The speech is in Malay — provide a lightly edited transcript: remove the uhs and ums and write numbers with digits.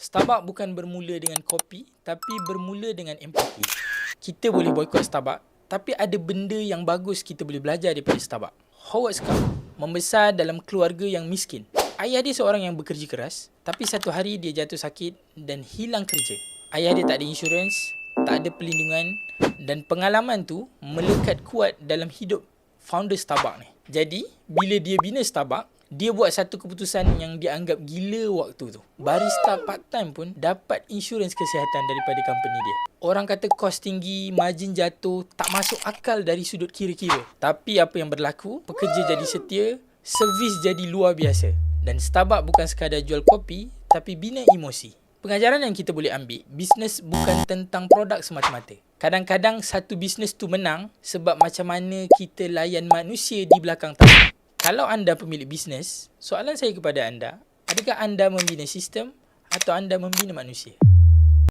Starbucks bukan bermula dengan kopi, tapi bermula dengan empati. Kita boleh boykot Starbucks, tapi ada benda yang bagus kita boleh belajar daripada Starbucks. Howard Schultz membesar dalam keluarga yang miskin. Ayah dia seorang yang bekerja keras, tapi satu hari dia jatuh sakit dan hilang kerja. Ayah dia tak ada insurans, tak ada perlindungan, dan pengalaman tu melekat kuat dalam hidup founder Starbucks ni. Jadi, bila dia bina Starbucks, dia buat satu keputusan yang dianggap gila waktu tu. Barista part-time pun dapat insurans kesihatan daripada company dia. Orang kata kos tinggi, margin jatuh, tak masuk akal dari sudut kira-kira. Tapi apa yang berlaku, pekerja jadi setia, servis jadi luar biasa. Dan Starbucks bukan sekadar jual kopi, tapi bina emosi. Pengajaran yang kita boleh ambil, bisnes bukan tentang produk semata-mata. Kadang-kadang satu bisnes tu menang sebab macam mana kita layan manusia di belakang tayar. Kalau anda pemilik bisnes, soalan saya kepada anda, adakah anda membina sistem atau anda membina manusia?